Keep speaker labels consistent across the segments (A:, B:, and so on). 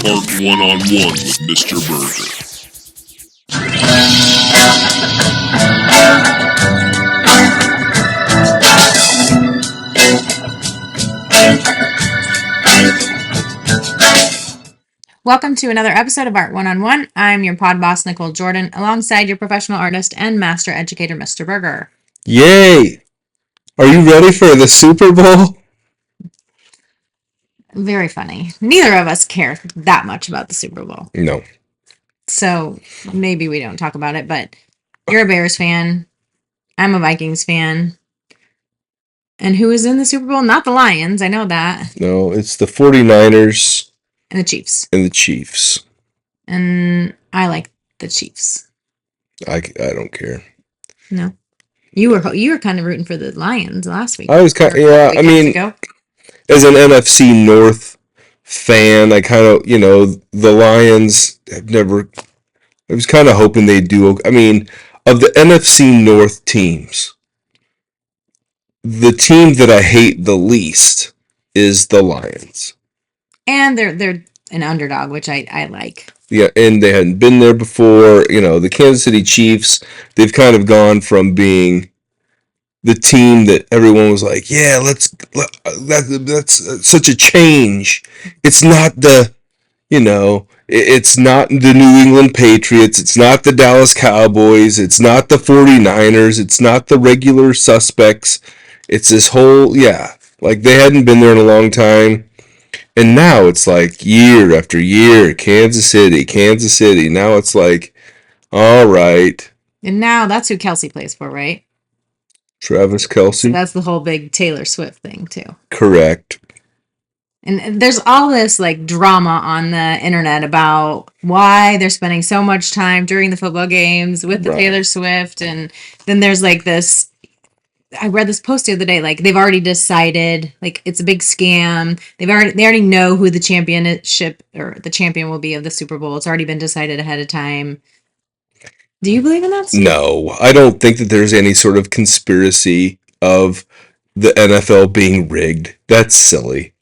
A: Part One-on-One with Mr. Burgher.
B: Welcome to another episode of Art One-on-One. I'm your pod boss, Nichole Jordan, alongside your professional artist and master educator, Mr. Burgher.
C: Yay! Are you ready for the Super Bowl?
B: Very funny. Neither of us care that much about the Super Bowl.
C: No.
B: So maybe we don't talk about it, but you're a Bears fan. I'm a Vikings fan. And who is in the Super Bowl? Not the Lions. I know that.
C: No, it's the 49ers.
B: And the Chiefs.
C: And the Chiefs.
B: And I like the Chiefs.
C: I don't care.
B: No. You were kind of rooting for the Lions last week.
C: I was kind of, yeah, I mean, as an NFC North fan, I kind of, the Lions have never, I was kind of hoping they'd do, I mean, of the NFC North teams, the team that I hate the least is the Lions.
B: And they're an underdog, which I like.
C: Yeah, and they hadn't been there before. The Kansas City Chiefs, they've kind of gone from being the team that everyone was like, yeah, that's such a change. It's not it's not the New England Patriots. It's not the Dallas Cowboys. It's not the 49ers. It's not the regular suspects. It's this whole, like they hadn't been there in a long time. And now it's like year after year, Kansas City. Now it's like, all right.
B: And now that's who Kelsey plays for, right?
C: Travis Kelce.
B: So that's the whole big Taylor Swift thing, too.
C: Correct.
B: And there's all this like drama on the internet about why they're spending so much time during the football games with the Taylor Swift. And then there's like this. I read this post the other day, like they've already decided, like it's a big scam. They already know who the championship or the champion will be of the Super Bowl. It's already been decided ahead of time. Do you believe in that stuff?
C: No, I don't think that there's any sort of conspiracy of the NFL being rigged. That's silly.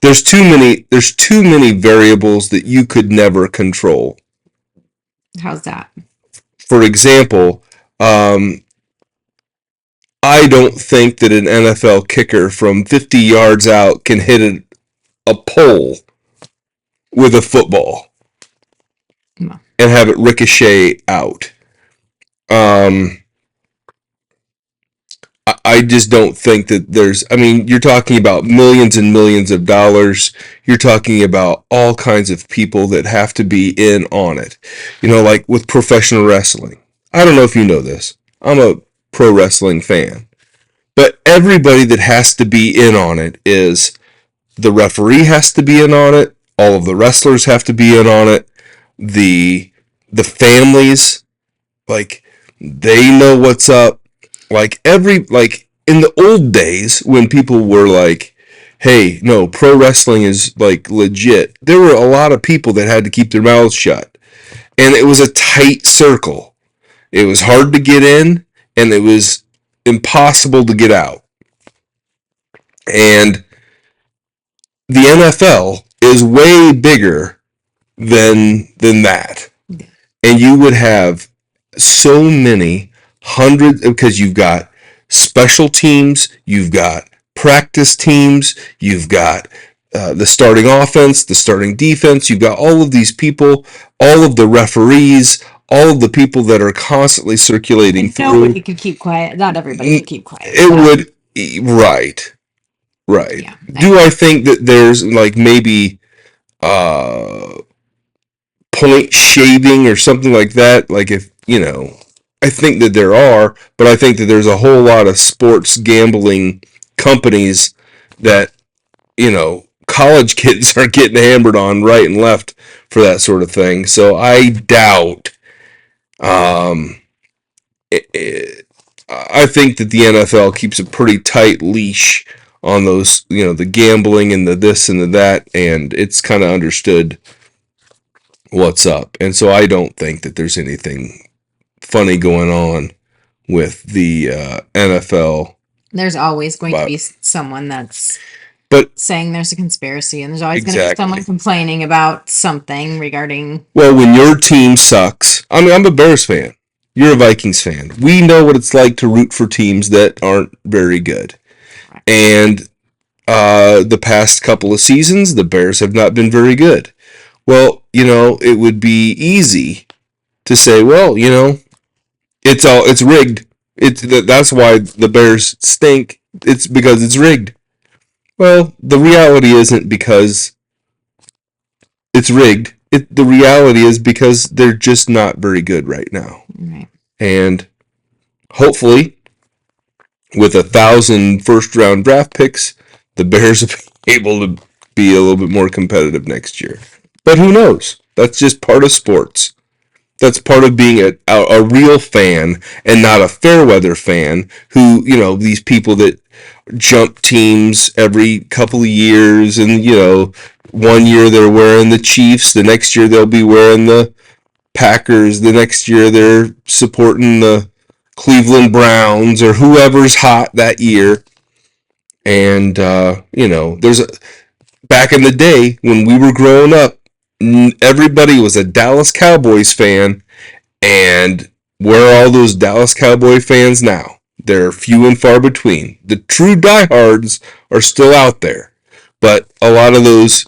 C: There's too many variables that you could never control.
B: How's that?
C: For example, I don't think that an NFL kicker from 50 yards out can hit a pole with a football and have it ricochet out. I just don't think that you're talking about millions and millions of dollars. You're talking about all kinds of people that have to be in on it. Like with professional wrestling. I don't know if you know this. I'm a pro wrestling fan. But everybody that has to be in on it is the referee has to be in on it. All of the wrestlers have to be in on it. The families, like, they know what's up. Like in the old days when people were like, hey, no, pro wrestling is like legit. There were a lot of people that had to keep their mouths shut. And it was a tight circle. It was hard to get in, and it was impossible to get out. And the NFL is way bigger than that. And you would have so many hundreds, because you've got special teams, you've got practice teams, you've got the starting offense, the starting defense, you've got all of these people, all of the referees, all of the people that are constantly circulating through.
B: Nobody could keep quiet. Not everybody could keep quiet.
C: It would, right. Yeah, do I think that there's like maybe point shaving or something like that? Like if, I think that there are, but I think that there's a whole lot of sports gambling companies that, college kids are getting hammered on right and left for that sort of thing. So I doubt. I think that the NFL keeps a pretty tight leash on those, the gambling and the this and the that, and it's kind of understood what's up. And so I don't think that there's anything funny going on with the NFL.
B: There's always going to be someone that's
C: But
B: saying there's a conspiracy, and there's always going to be
C: exactly.
B: someone complaining about something regarding.
C: Well, when your team sucks, I mean, I'm a Bears fan. You're a Vikings fan. We know what it's like to root for teams that aren't very good. And the past couple of seasons, the Bears have not been very good. Well, it would be easy to say, well, it's rigged. That's why the Bears stink. It's because it's rigged. Well, the reality isn't because it's rigged. The reality is because they're just not very good right now.
B: Right.
C: And hopefully, with 1,000 first-round draft picks, the Bears will be able to be a little bit more competitive next year. But who knows? That's just part of sports. That's part of being a real fan and not a fair weather fan who, these people that jump teams every couple of years and, one year they're wearing the Chiefs, the next year they'll be wearing the Packers, the next year they're supporting the Cleveland Browns or whoever's hot that year. And, back in the day when we were growing up, everybody was a Dallas Cowboys fan, and where are all those Dallas Cowboy fans now? They're few and far between. The true diehards are still out there, but a lot of those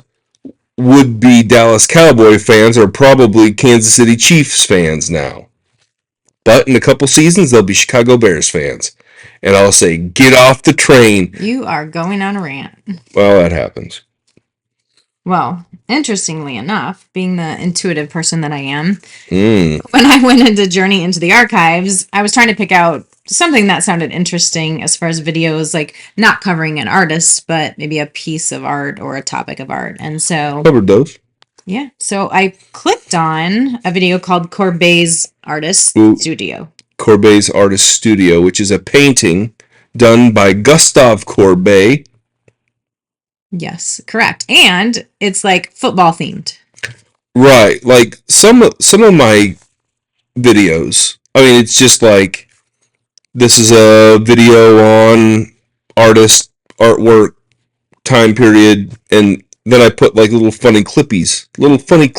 C: would-be Dallas Cowboy fans are probably Kansas City Chiefs fans now. But in a couple seasons, they'll be Chicago Bears fans. And I'll say, get off the train.
B: You are going on a rant.
C: Well, that happens.
B: Well, interestingly enough, being the intuitive person that I am, when I went into Journey into the Archives, I was trying to pick out something that sounded interesting as far as videos, like not covering an artist, but maybe a piece of art or a topic of art. And so...
C: Covered those.
B: Yeah. So I clicked on a video called Courbet's Artist Studio.
C: Courbet's Artist Studio, which is a painting done by Gustave Courbet.
B: Yes, correct. And it's like football themed.
C: Right. Like some of my videos, I mean, it's just like, this is a video on artist, artwork, time period, and then I put like little funny clippets. Little funny...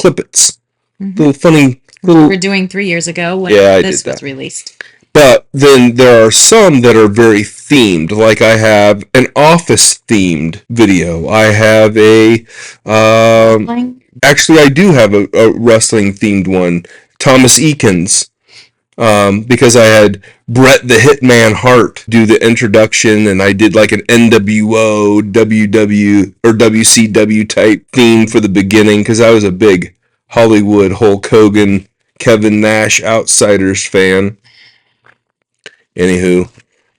B: We were doing 3 years ago when this was released.
C: But then there are some that are very themed. Like I have an office themed video. I have actually I do have a wrestling themed one. Thomas Eakins. Because I had Bret the Hitman Hart do the introduction, and I did like an NWO, WW, or WCW type theme for the beginning, because I was a big Hollywood Hulk Hogan, Kevin Nash Outsiders fan. Anywho,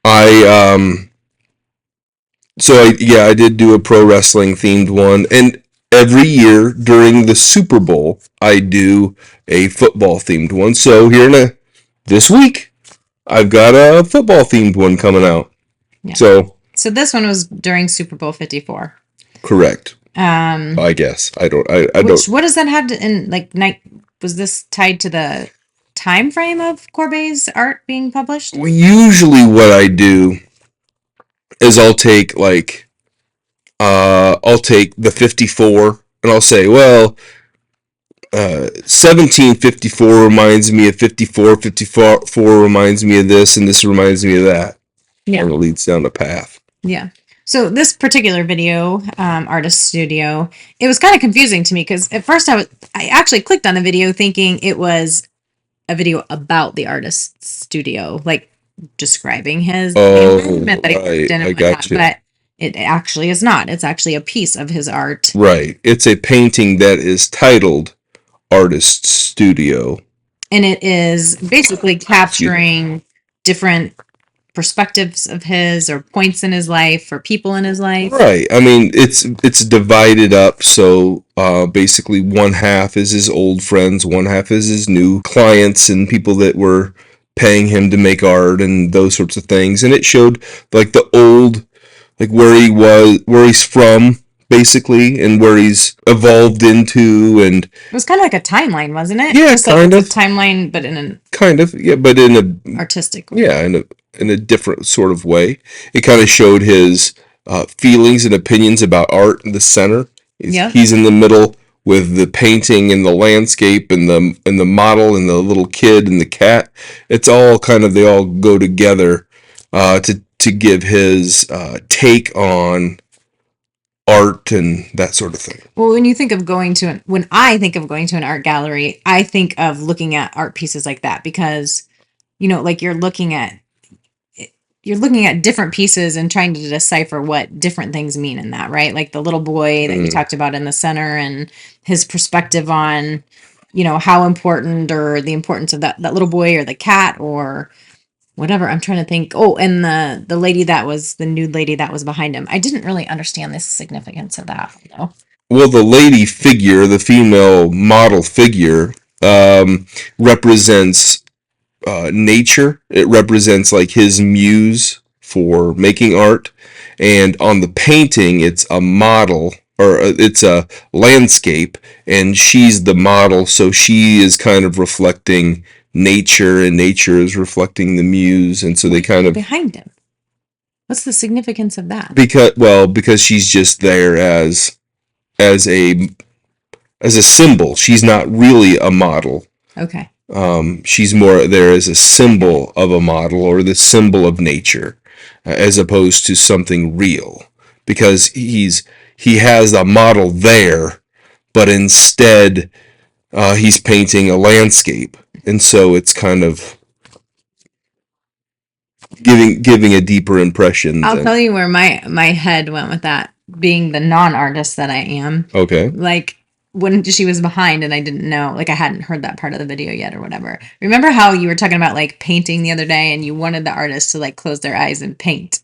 C: I did do a pro wrestling themed one, and every year during the Super Bowl, I do a football themed one. So this week, I've got a football themed one coming out.
B: Yeah.
C: So
B: this one was during Super Bowl 54.
C: Correct. I guess I don't.
B: What does that have to night? Was this tied to the time frame of Courbet's art being published?
C: Well, usually what I do is I'll take the 54 and I'll say, well, 1754 reminds me of 54, 54 reminds me of this, and this reminds me of that.
B: Yeah.
C: And it leads down the path.
B: Yeah. So this particular video, Artist Studio, it was kind of confusing to me because at first I actually clicked on the video thinking it was a video about the Artist Studio, like describing his environment that he lived in and whatnot. But it actually is not. It's actually a piece of his art.
C: Right. It's a painting that is titled Artist Studio. And
B: it is basically capturing different perspectives of his or points in his life or people in his life.
C: Right. I mean, it's divided up. So basically one half is his old friends, one half is his new clients and people that were paying him to make art and those sorts of things. And it showed like the old, like where he's from, basically, and where he's evolved into, and
B: it was kind of like a timeline, wasn't it?
C: Yeah, kind of
B: a timeline, but in an
C: but in a
B: artistic way.
C: Yeah, in a different sort of way. It kind of showed his feelings and opinions about art in the center.
B: Yep.
C: He's in the middle with the painting and the landscape and the model and the little kid and the cat. It's all kind of, they all go together to give his take on art and that sort of thing.
B: Well, when I think of going to an art gallery, I think of looking at art pieces like that because, like you're looking at different pieces and trying to decipher what different things mean in that, right? Like the little boy that you talked about in the center and his perspective on, how important or the importance of that little boy or the cat or whatever. I'm trying to think. Oh, and the nude lady that was behind him. I didn't really understand the significance of that, though.
C: Well, the lady figure, the female model figure, represents nature. It represents like his muse for making art. And on the painting, it's a model, or it's a landscape, and she's the model, so she is kind of reflecting nature, and nature is reflecting the muse, and so they kind of
B: behind him. What's the significance of that?
C: Because she's just there as a symbol. She's not really a model.
B: Okay.
C: She's more there as a symbol of a model or the symbol of nature, as opposed to something real. Because he has a model there, but instead he's painting a landscape, and so it's kind of giving a deeper impression.
B: I'll tell you where my head went with that, being the non-artist that I am.
C: Okay.
B: Like when she was behind and I didn't know, like I hadn't heard that part of the video yet or whatever. Remember how you were talking about like painting the other day and you wanted the artist to like close their eyes and paint,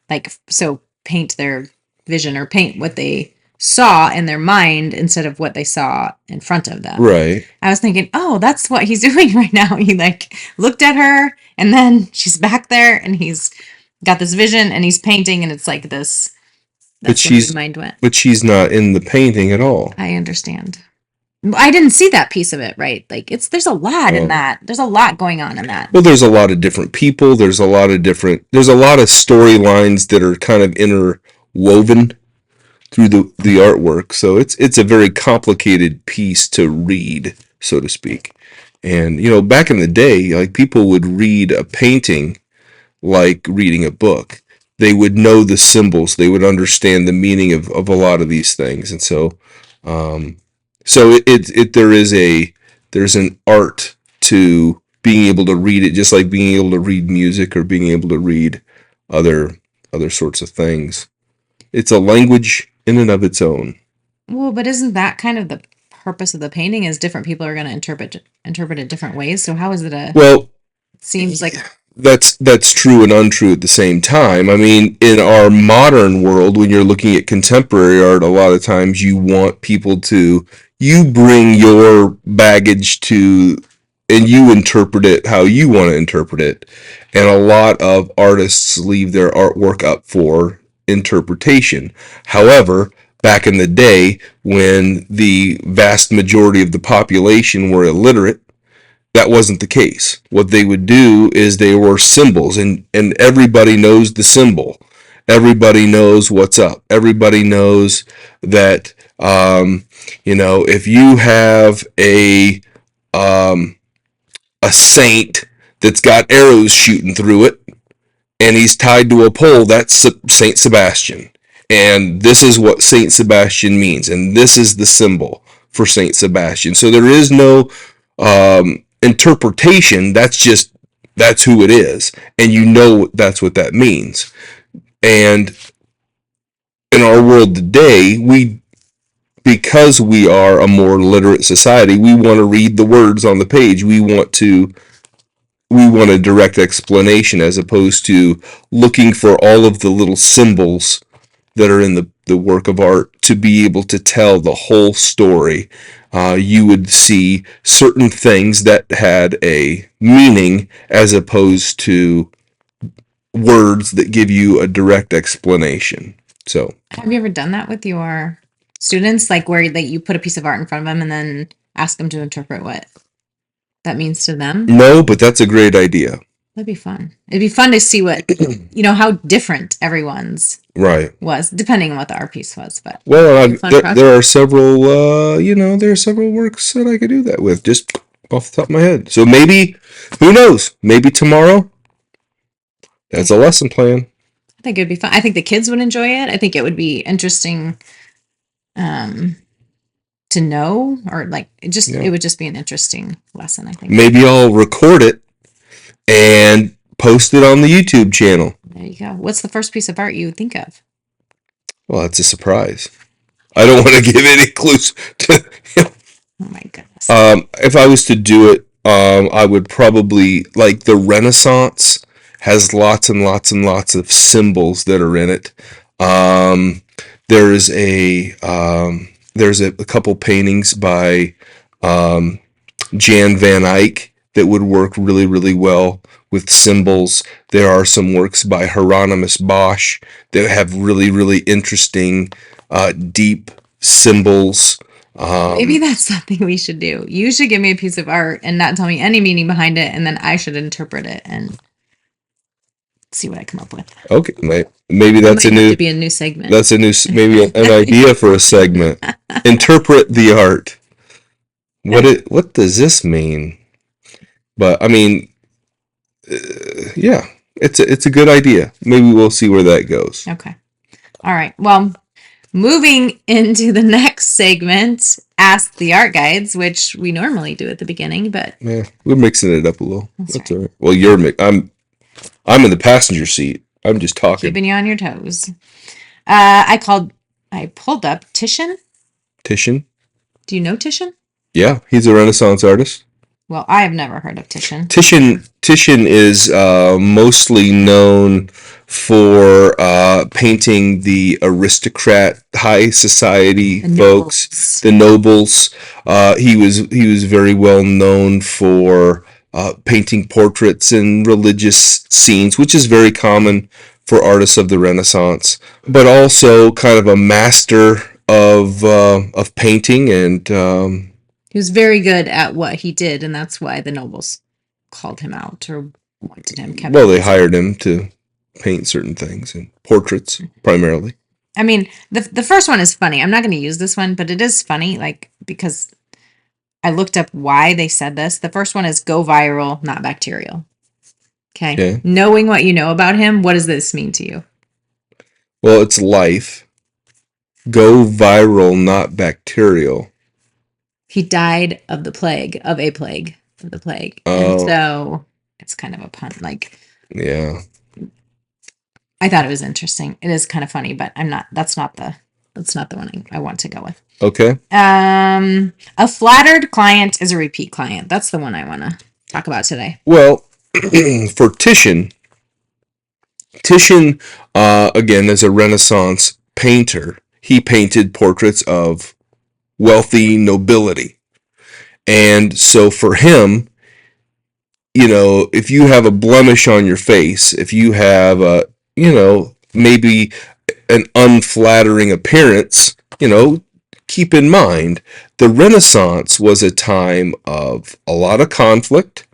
B: like, so paint their vision or paint what they saw in their mind instead of what they saw in front of them.
C: Right.
B: I was thinking, oh, that's what he's doing right now. He like looked at her and then she's back there and he's got this vision and he's painting and it's like this. That's where my mind went.
C: But she's not in the painting at all.
B: I understand. I didn't see that piece of it, right? Like there's a lot in that. There's a lot going on in that.
C: Well, there's a lot of different people. There's a lot of storylines that are kind of interwoven through the artwork. So it's a very complicated piece to read, so to speak. And, back in the day, like people would read a painting like reading a book. They would know the symbols. They would understand the meaning of a lot of these things. And so, there's an art to being able to read it, just like being able to read music or being able to read other sorts of things. It's a language in and of its own.
B: Well, but isn't that kind of the purpose of the painting? Is different people are going to interpret it different ways? So how is it it seems like
C: that's true and untrue at the same time. I mean, in our modern world, when you're looking at contemporary art, a lot of times you want people you bring your baggage and you interpret it how you want to interpret it. And a lot of artists leave their artwork up for interpretation. However, back in the day, when the vast majority of the population were illiterate, that wasn't the case. What they would do is they were symbols, and everybody knows the symbol. Everybody knows what's up. Everybody knows that, if you have a saint that's got arrows shooting through it, and he's tied to a pole, that's Saint Sebastian. And this is what Saint Sebastian means, and this is the symbol for Saint Sebastian. So there is no interpretation. That's who it is, and that's what that means. And in our world today, because we are a more literate society, we want to read the words on the page. We want a direct explanation, as opposed to looking for all of the little symbols that are in the work of art to be able to tell the whole story. You would see certain things that had a meaning, as opposed to words that give you a direct explanation. So,
B: have you ever done that with your students, like where you put a piece of art in front of them and then ask them to interpret what that means to them?
C: No, but that's a great idea.
B: That'd be fun. It'd be fun to see what, how different everyone's
C: Right.
B: was, depending on what the art piece was. But
C: Well,
B: fun project.
C: there are several, there are several works that I could do that with, just off the top of my head. So maybe, who knows? Maybe tomorrow. That's a lesson plan.
B: I think it'd be fun. I think the kids would enjoy it. I think it would be interesting to know, or like it would just be an interesting lesson, I think.
C: Maybe I'll record it and post it on the YouTube channel.
B: There you go. What's the first piece of art you think of?
C: Well, it's a surprise. I don't want to give any clues to.
B: Oh my goodness.
C: If I was to do it, I would probably, like, the Renaissance has lots and lots and lots of symbols that are in it. There's a couple paintings by Jan van Eyck that would work really, really well with symbols. There are some works by Hieronymus Bosch that have really, really interesting, deep symbols.
B: Maybe that's something we should do. You should give me a piece of art and not tell me any meaning behind it, and then I should interpret it and see what I come up with.
C: Okay, maybe that's
B: to be a new segment.
C: That's maybe an idea for a segment. Interpret the art. What does this mean? But I mean, yeah, it's a good idea. Maybe we'll see where that goes.
B: Okay. All right. Well, moving into the next segment, Ask the Art Guides, which we normally do at the beginning, but
C: yeah, we're mixing it up a little. That's
B: right.
C: all right. Well, I'm in the passenger seat. I'm just talking.
B: Keeping you on your toes. I pulled up Titian.
C: Titian?
B: Do you know Titian?
C: Yeah, he's a Renaissance artist.
B: Well, I have never heard of Titian.
C: Titian is mostly known for painting the aristocrat, high society folks, the nobles. He was very well known for painting portraits and religious scenes, which is very common for artists of the Renaissance. But also kind of a master of painting, and
B: he was very good at what he did, and that's why the nobles called him out or wanted him.
C: Well, they hired him to paint certain things, and portraits primarily.
B: I mean, the first one is funny. I'm not going to use this one, but it is funny, like, because I looked up why they said this. The first one is go viral, not bacterial. Okay. Knowing what you know about him, what does this mean to you?
C: Well, it's life. Go viral, not bacterial.
B: He died of the plague. And so it's kind of a pun. Like,
C: yeah.
B: I thought it was interesting. It is kind of funny, but that's not the one I want to go with.
C: Okay.
B: A flattered client is a repeat client. That's the one I want to talk about today.
C: Well, for Titian, again, is a Renaissance painter. He painted portraits of wealthy nobility. And so for him, if you have a blemish on your face, if you have maybe an unflattering appearance, keep in mind, the Renaissance was a time of a lot of conflict.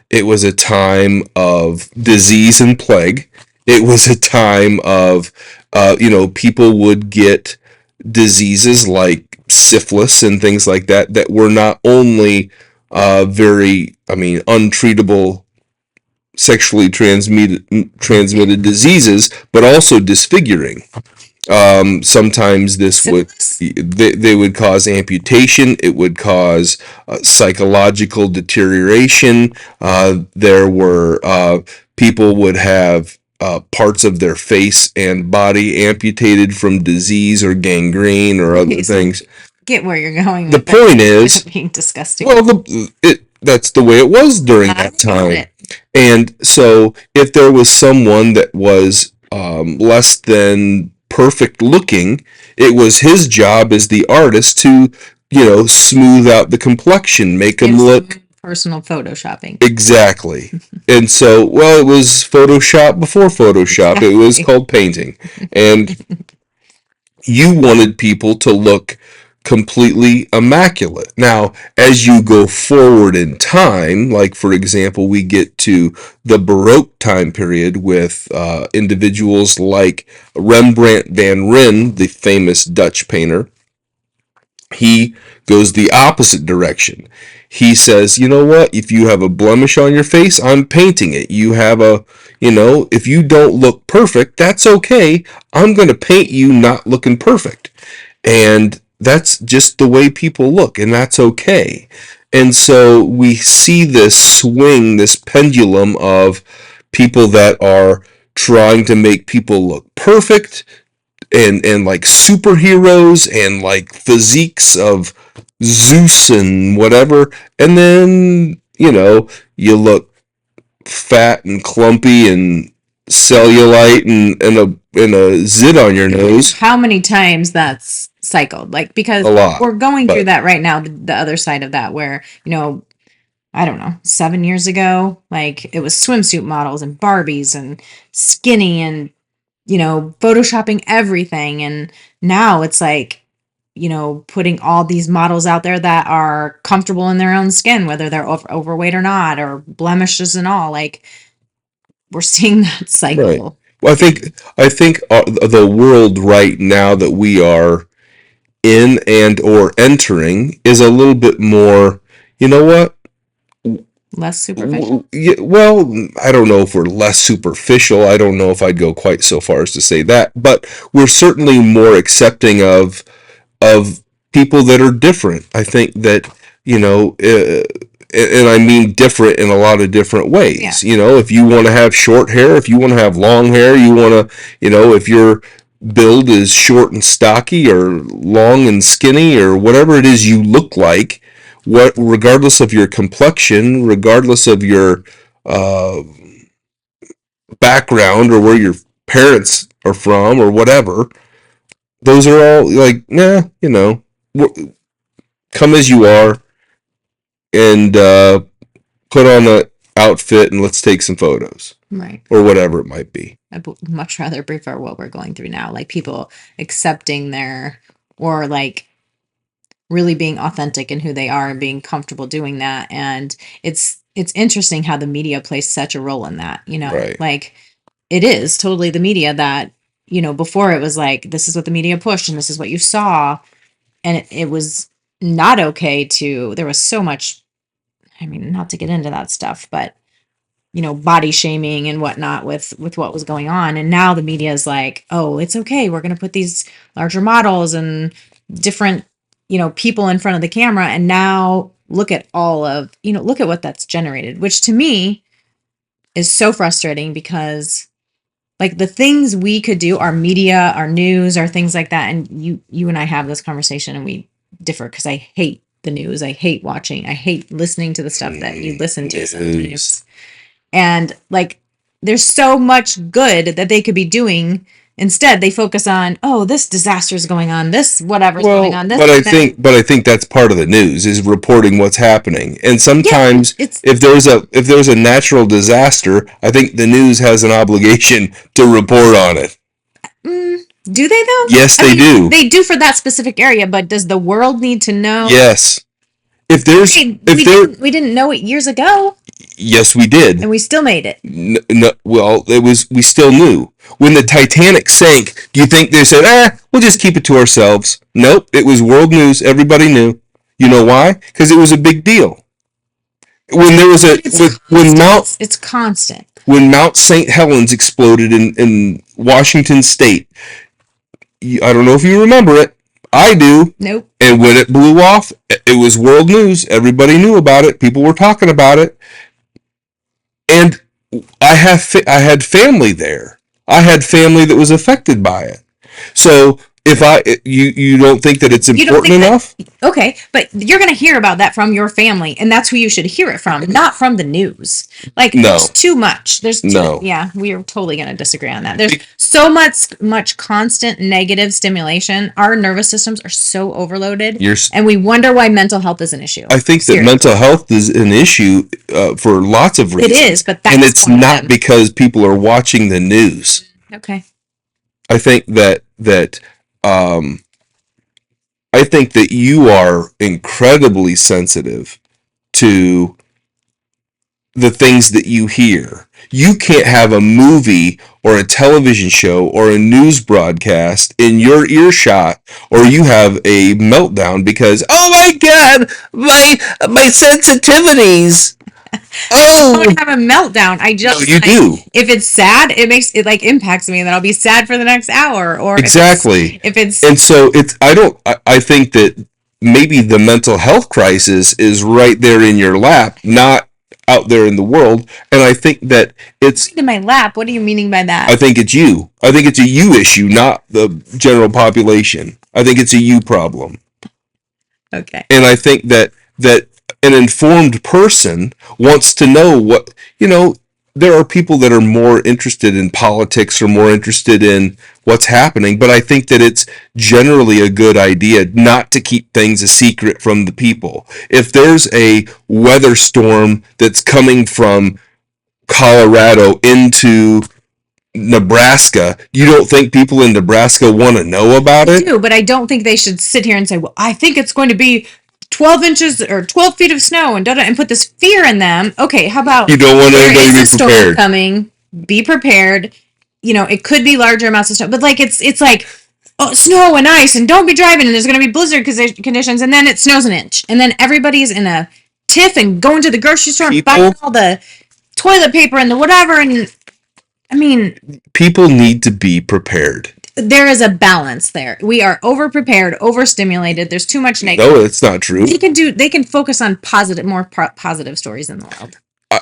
C: It was a time of disease and plague. It was a time of, people would get diseases like syphilis and things like that were not only untreatable sexually transmitted diseases, but also disfiguring. Sometimes they would cause amputation. It would cause psychological deterioration. There were people would have parts of their face and body amputated from disease or gangrene or other things.
B: Get where you're going.
C: The point is
B: being disgusting.
C: Well, that's the way it was during that time. And so if there was someone that was less than perfect looking, it was his job as the artist to, smooth out the complexion, make him look
B: personal photoshopping.
C: Exactly. And so, it was Photoshop before Photoshop. Exactly. It was called painting. And you wanted people to look completely immaculate. Now, as you go forward in time, like for example, we get to the Baroque time period with individuals like Rembrandt van Rijn, the famous Dutch painter. He goes the opposite direction. He says, you know what? If you have a blemish on your face, I'm painting it. You have if you don't look perfect, that's okay. I'm going to paint you not looking perfect. And that's just the way people look, and that's okay. And so we see this swing, this pendulum of people that are trying to make people look perfect, and like superheroes and like physiques of Zeus and whatever, and then you look fat and clumpy and cellulite and a zit on your nose.
B: How many times that's cycled? Like, because
C: A lot,
B: we're going
C: but-
B: through that right now, the other side of that, where, I don't know, 7 years ago, like it was swimsuit models and Barbies and skinny and, photoshopping everything. And now it's like, putting all these models out there that are comfortable in their own skin, whether they're overweight or not, or blemishes and all. Like, we're seeing that cycle.
C: Right. Well, I think the world right now that we are in and or entering is a little bit more, you know what?
B: Less superficial?
C: Yeah, well, I don't know if we're less superficial. I don't know if I'd go quite so far as to say that, but we're certainly more accepting of people that are different. I think that, and I mean different in a lot of different ways.
B: Yeah.
C: If you want to have short hair, if you want to have long hair, you want to, if your build is short and stocky or long and skinny or whatever it is you look like, regardless of your complexion, regardless of your background or where your parents are from or whatever, those are all like, come as you are and put on an outfit and let's take some photos.
B: Right.
C: Or whatever it might be.
B: I would much rather prefer what we're going through now, like people accepting or like really being authentic in who they are and being comfortable doing that. And it's interesting how the media plays such a role in that,
C: Right.
B: Like it is totally the media that, before it was like, this is what the media pushed and this is what you saw. And it was not okay there was so much, not to get into that stuff, but body shaming and whatnot with what was going on. And now the media is like, oh, it's okay. We're going to put these larger models and different, people in front of the camera. And now look at look at what that's generated, which to me is so frustrating because like the things we could do, our media, our news, our things like that. And you and I have this conversation and we differ because I hate the news. I hate watching. I hate listening to the stuff that you listen to sometimes. And like, there's so much good that they could be doing. Instead, they focus on, oh, this disaster is going on, this whatever's going on. This,
C: but I think that's part of the news is reporting what's happening. And sometimes, if there's a natural disaster, I think the news has an obligation to report on it.
B: Do they though?
C: Yes, they do.
B: They do for that specific area, but does the world need to know?
C: Yes. We
B: didn't know it years ago.
C: Yes, we did.
B: And we still made it.
C: We still knew. When the Titanic sank, do you think they said, we'll just keep it to ourselves? Nope, it was world news. Everybody knew. You know why? Because it was a big deal. When there was
B: it's constant.
C: When Mount St. Helens exploded in Washington State, I don't know if you remember it. I do.
B: Nope.
C: And when it blew off, it was world news. Everybody knew about it. People were talking about it. And I had family there. I had family that was affected by it. So if you don't think that it's important enough?
B: Okay, but you're going to hear about that from your family, and that's who you should hear it from, not from the news. Like, there's too much. Yeah, we are totally going to disagree on that. There's so much constant negative stimulation. Our nervous systems are so overloaded, and we wonder why mental health is an issue.
C: I think that mental health is an issue for lots of reasons.
B: It is, but
C: and it's not because people are watching the news.
B: Okay.
C: I think that I think that you are incredibly sensitive to the things that you hear. You can't have a movie or a television show or a news broadcast in your earshot, or you have a meltdown because, oh my God, my sensitivities.
B: I
C: Oh,
B: don't have a meltdown. I just
C: no, you do.
B: If it's sad, it like impacts me, and then I'll be sad for the next hour. Or
C: Exactly.
B: if it's
C: And so I think that maybe the mental health crisis is right there in your lap, not out there in the world. And I think that it's,
B: in my lap. What are you meaning by that?
C: I think it's you. I think it's a you issue, not the general population. I think it's a you problem.
B: Okay.
C: And I think that an informed person wants to know what, there are people that are more interested in politics or more interested in what's happening, but I think that it's generally a good idea not to keep things a secret from the people. If there's a weather storm that's coming from Colorado into Nebraska, you don't think people in Nebraska want to know about
B: I
C: it?
B: do, but I don't think they should sit here and say, well, I think it's going to be 12 inches or 12 feet of snow and put this fear in them. Okay, how about
C: You don't want anybody to be
B: storm
C: prepared.
B: coming, be prepared. It could be larger amounts of snow, but like it's like, oh, snow and ice, and don't be driving, and there's going to be blizzard conditions, and then it snows an inch, and then everybody's in a tiff and going to the grocery store and buying all the toilet paper and the whatever, and I mean,
C: people need to be prepared.
B: there is a balance there. We are over-prepared, overstimulated. There's too much negative.
C: No, it's not true.
B: They can focus on more positive stories in the world.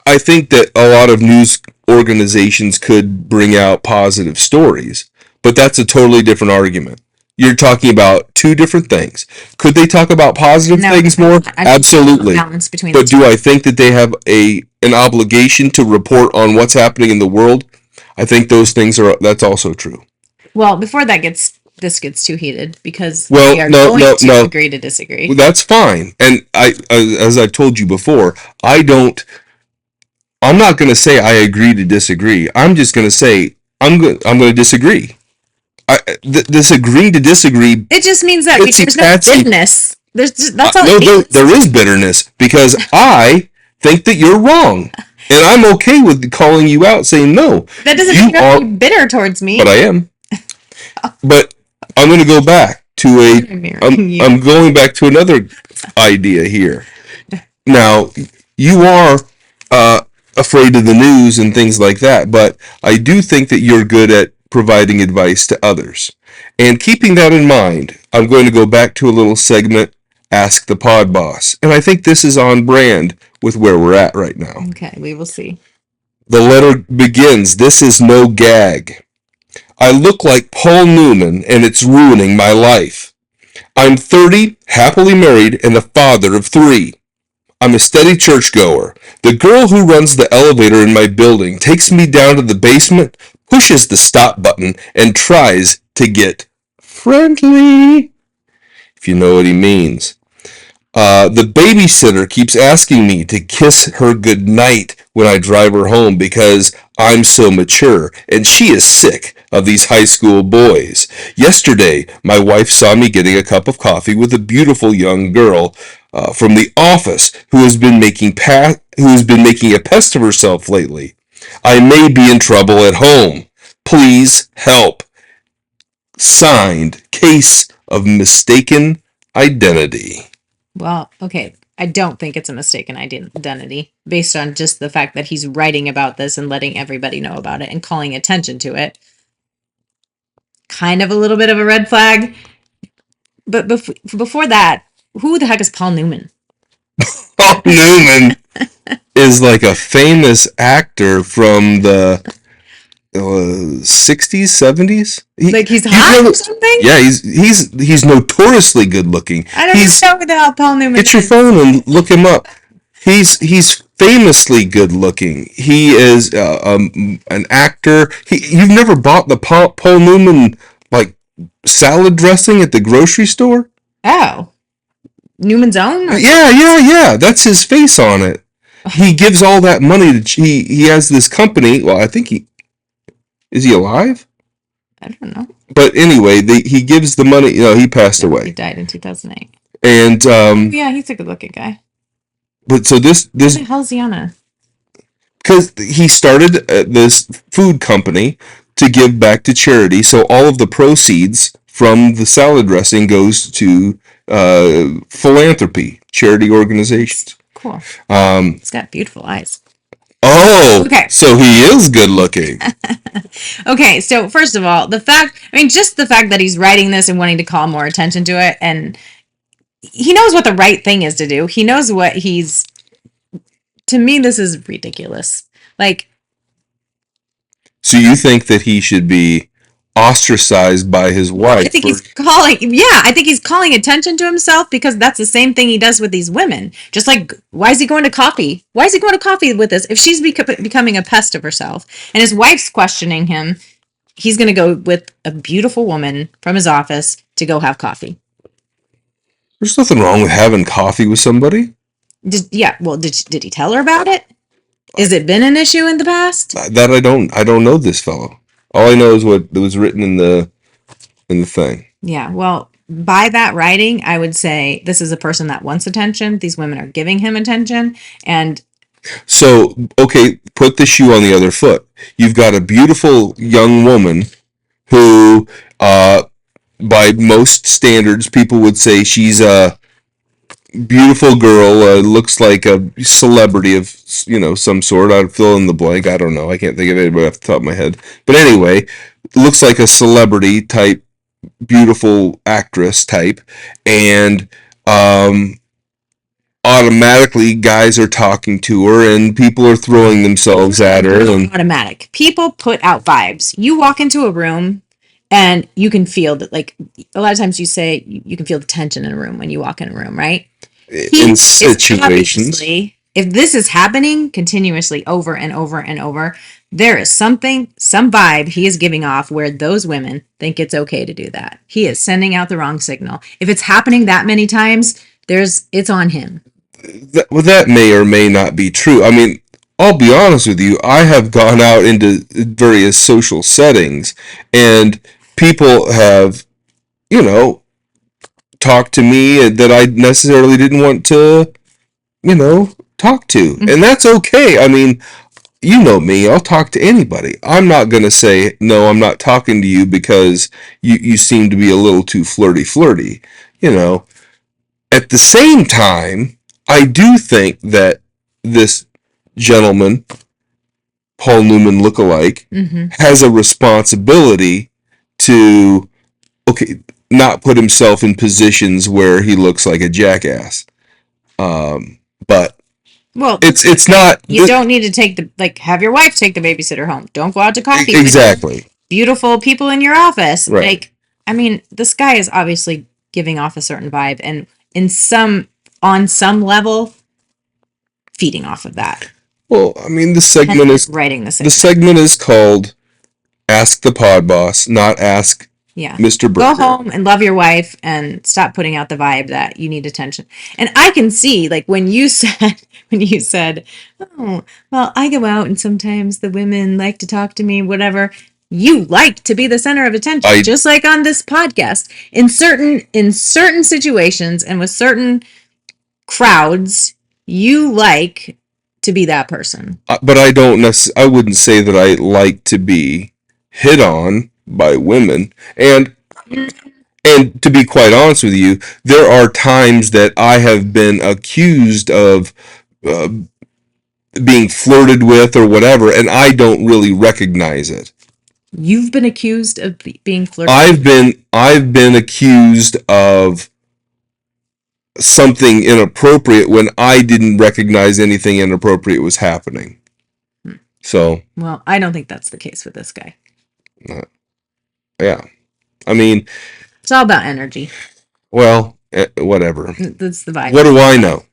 C: I think that a lot of news organizations could bring out positive stories, but that's a totally different argument. You're talking about two different things. Could they talk about positive things more? Absolutely.
B: Balance between
C: but do I think that they have an obligation to report on what's happening in the world? I think those things that's also true.
B: Well, before this gets too heated, because
C: we
B: are going to agree to disagree.
C: That's fine. And as I've told you before, I'm not going to say I agree to disagree. I'm just going to say I'm going to disagree. This agree to disagree.
B: It just means that there's no bitterness. That's all it means.
C: There is bitterness because I think that you're wrong. And I'm okay with calling you out, saying no.
B: That doesn't mean you're bitter towards me.
C: But I am. But I'm going to go back to I'm going back to another idea here. Now, you are afraid of the news and things like that, but I do think that you're good at providing advice to others. And keeping that in mind, I'm going to go back to a little segment, Ask the Pod Boss. And I think this is on brand with where we're at right now.
B: Okay, we will see.
C: The letter begins, this is no gag. I look like Paul Newman, and it's ruining my life. I'm 30, happily married, and the father of 3. I'm a steady churchgoer. The girl who runs the elevator in my building takes me down to the basement, pushes the stop button, and tries to get friendly, if you know what he means. The babysitter keeps asking me to kiss her goodnight when I drive her home because I'm so mature, and she is sick of these high school boys. Yesterday, my wife saw me getting a cup of coffee with a beautiful young girl from the office who has been making a pest of herself lately. I may be in trouble at home. Please help. Signed, Case of Mistaken Identity.
B: Well, okay. I don't think it's a mistaken identity based on just the fact that he's writing about this and letting everybody know about it and calling attention to it. Kind of a little bit of a red flag. But before that, who the heck is Paul Newman?
C: Paul Newman is like a famous actor from the 60s, 70s.
B: Like he's hot or something?
C: Yeah, he's notoriously good looking.
B: I don't know who the hell Paul Newman
C: is. Get your phone and look him up. He's famously good looking. He is an actor. You've never bought the Paul Newman like salad dressing at the grocery store?
B: Oh, Newman's Own?
C: Yeah. That's his face on it. He gives all that money to. He has this company. Well, I think is he alive?
B: I don't know.
C: but anyway, he gives the money. He passed
B: He
C: away,
B: died in 2008.
C: and
B: Yeah, he's a good-looking guy.
C: but so this
B: What the hell's he on a?
C: because he started this food company to give back to charity. So all of the proceeds from the salad dressing goes to philanthropy, charity organizations.
B: Cool.
C: Um,
B: He's got beautiful eyes.
C: oh,
B: Okay.
C: So he is good looking.
B: Okay, so first of all, just the fact that he's writing this and wanting to call more attention to it, and he knows what the right thing is to do. He knows what he's. To me, this is ridiculous. Like,
C: So you think that he should be ostracized by his wife?
B: I think I think he's calling attention to himself because that's the same thing he does with these women. Just like, why is he going to coffee? Why is he going to coffee with this? If she's becoming a pest of herself and his wife's questioning him, he's going to go with a beautiful woman from his office to go have coffee.
C: There's nothing wrong with having coffee with somebody.
B: Did he tell her about it? Has it been an issue in the past?
C: That I don't know this fellow. All I know is what was written in the thing.
B: Yeah, well, by that writing, I would say this is a person that wants attention. These women are giving him attention, and
C: so okay, put the shoe on the other foot. You've got a beautiful young woman who, by most standards, people would say she's a beautiful girl, looks like a celebrity of some sort. I'd fill in the blank. I don't know. I can't think of anybody off the top of my head. But anyway, looks like a celebrity type, beautiful actress type, and automatically guys are talking to her and people are throwing themselves at her. And
B: automatic. People put out vibes. You walk into a room and you can feel that, like, a lot of times you say you can feel the tension in a room when you walk in a room, right?
C: In situations,
B: if this is happening continuously over and over and over, there is some vibe he is giving off where those women think it's okay to do that. He is sending out the wrong signal. If it's happening that many times, it's on him.
C: That may or may not be true. I mean, I'll be honest with you. I have gone out into various social settings and people have, talked to me that I necessarily didn't want to, talk to. Mm-hmm. And that's okay. I mean, you know me, I'll talk to anybody. I'm not going to say, no, I'm not talking to you because you seem to be a little too flirty. At the same time, I do think that this gentleman, Paul Newman lookalike, mm-hmm. has a responsibility to, not put himself in positions where he looks like a jackass. But it's not.
B: You don't need to have your wife take the babysitter home. Don't go out to coffee.
C: Exactly.
B: With beautiful people in your office.
C: Right.
B: This guy is obviously giving off a certain vibe, and on some level, feeding off of that.
C: Well, I mean, the segment is
B: writing the segment.
C: The segment is called "Ask the Pod Boss," not "Ask."
B: Yeah.
C: Mr. Burgher.
B: Go home and love your wife and stop putting out the vibe that you need attention. And I can see, like, when you said, oh, well, I go out and sometimes the women like to talk to me, whatever. You like to be the center of attention, just like on this podcast. In certain situations and with certain crowds, you like to be that person.
C: But I wouldn't say that I like to be hit on by women, and to be quite honest with you, there are times that I have been accused of being flirted with or whatever, and I don't really recognize it.
B: You've been accused of being flirted?
C: I've been accused of something inappropriate when I didn't recognize anything inappropriate was happening. So,
B: well, I don't think that's the case with this guy.
C: Yeah. I mean,
B: it's all about energy.
C: Well, whatever.
B: That's the vibe.
C: What do I know?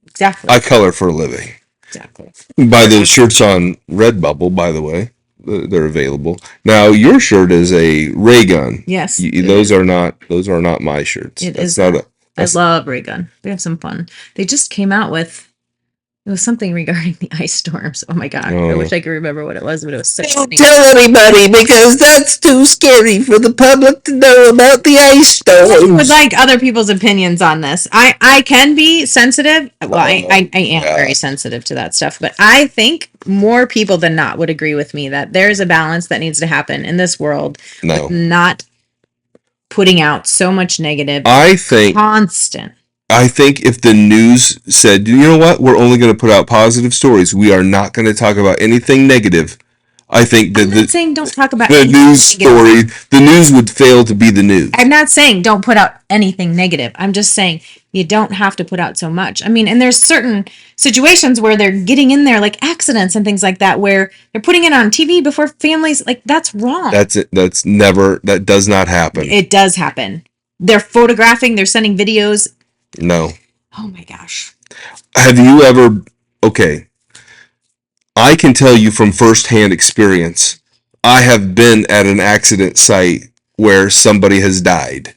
B: Exactly.
C: I color for a living.
B: Exactly.
C: Buy those shirts on Redbubble, by the way. They're available. Now, your shirt is a ray gun.
B: Yes.
C: Those are not my shirts.
B: I love ray gun. We have some fun. They just came out with It was something regarding the ice storms. Oh my god! I wish I could remember what it was, but it was so
C: Don't
B: funny.
C: tell anybody because that's too scary for the public to know about the ice
B: I would
C: storms.
B: like other people's opinions on this. I can be sensitive. Well, I am very sensitive to that stuff, but I think more people than not would agree with me that there's a balance that needs to happen in this world.
C: No.
B: With not putting out so much negative.
C: I think if the news said, you know what, we're only going to put out positive stories. We are not going to talk about anything negative. I think that
B: I'm not saying don't talk about
C: the news
B: negative.
C: story, the news would fail to be the news.
B: I'm not saying don't put out anything negative. I'm just saying you don't have to put out so much. I mean, and there's certain situations where they're getting in there, like accidents and things like that, where they're putting it on TV before families. Like, that's wrong.
C: That does not happen.
B: It does happen. They're photographing, they're sending videos.
C: No.
B: Oh my gosh.
C: Have you ever, okay, I can tell you from firsthand experience, I have been at an accident site where somebody has died.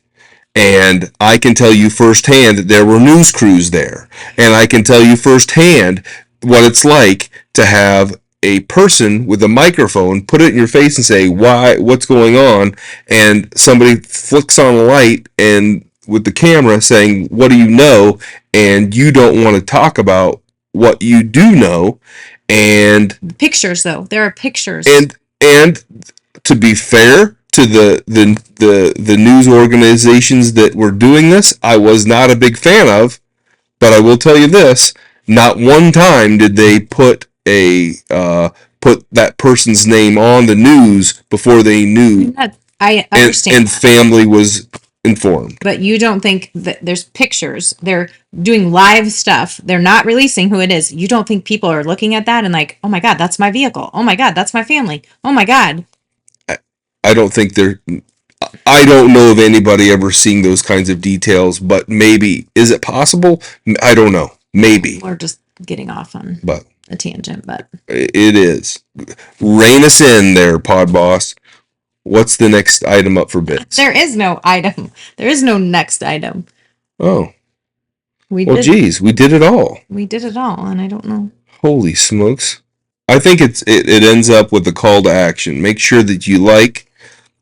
C: And I can tell you firsthand that there were news crews there. And I can tell you firsthand what it's like to have a person with a microphone put it in your face and say, what's going on? And somebody flicks on a light and with the camera saying, what do you know? And you don't want to talk about what you do know. And
B: pictures, though, there are pictures.
C: And to be fair to the news organizations that were doing this, I was not a big fan of. But I will tell you this: not one time did they put that person's name on the news before they knew.
B: I understand.
C: And family was informed.
B: But you don't think that there's pictures? They're doing live stuff. They're not releasing who it is. You don't think people are looking at that and like, oh my God, that's my vehicle. Oh my God, that's my family. Oh my God.
C: I don't think I don't know of anybody ever seeing those kinds of details, but maybe. Is it possible? I don't know. Maybe.
B: We're just getting off on a tangent, but.
C: It is. Rein us in there, Pod Boss. What's the next item up for bids?
B: There is no item. There is no next item.
C: Oh.
B: Well,
C: geez, we did it all.
B: We did it all, and I don't know.
C: Holy smokes. I think it ends up with a call to action. Make sure that you like,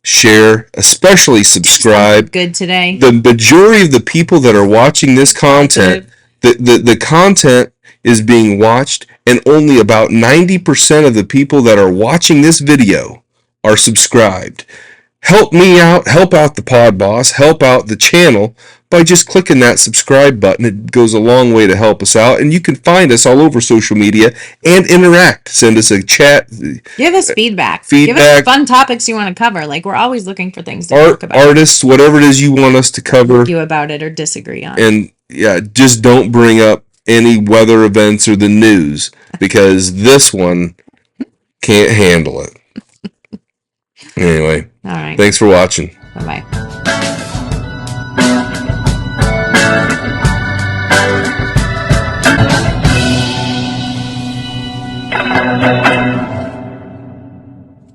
C: share, especially subscribe.
B: Good today.
C: The majority of the people that are watching this content, the content is being watched, and only about 90% of the people that are watching this video are subscribed. Help me out, help out the Pod Boss, help out the channel by just clicking that subscribe button. It goes a long way to help us out, and you can find us all over social media and interact. Send us a chat.
B: Give us feedback. Give us fun topics you want to cover. Like, we're always looking for things to talk about.
C: Artists, whatever it is you want us to cover.
B: Argue about it or disagree on.
C: And yeah, just don't bring up any weather events or the news, because this one can't handle it. Anyway,
B: all right.
C: Thanks for watching.
B: Bye-bye.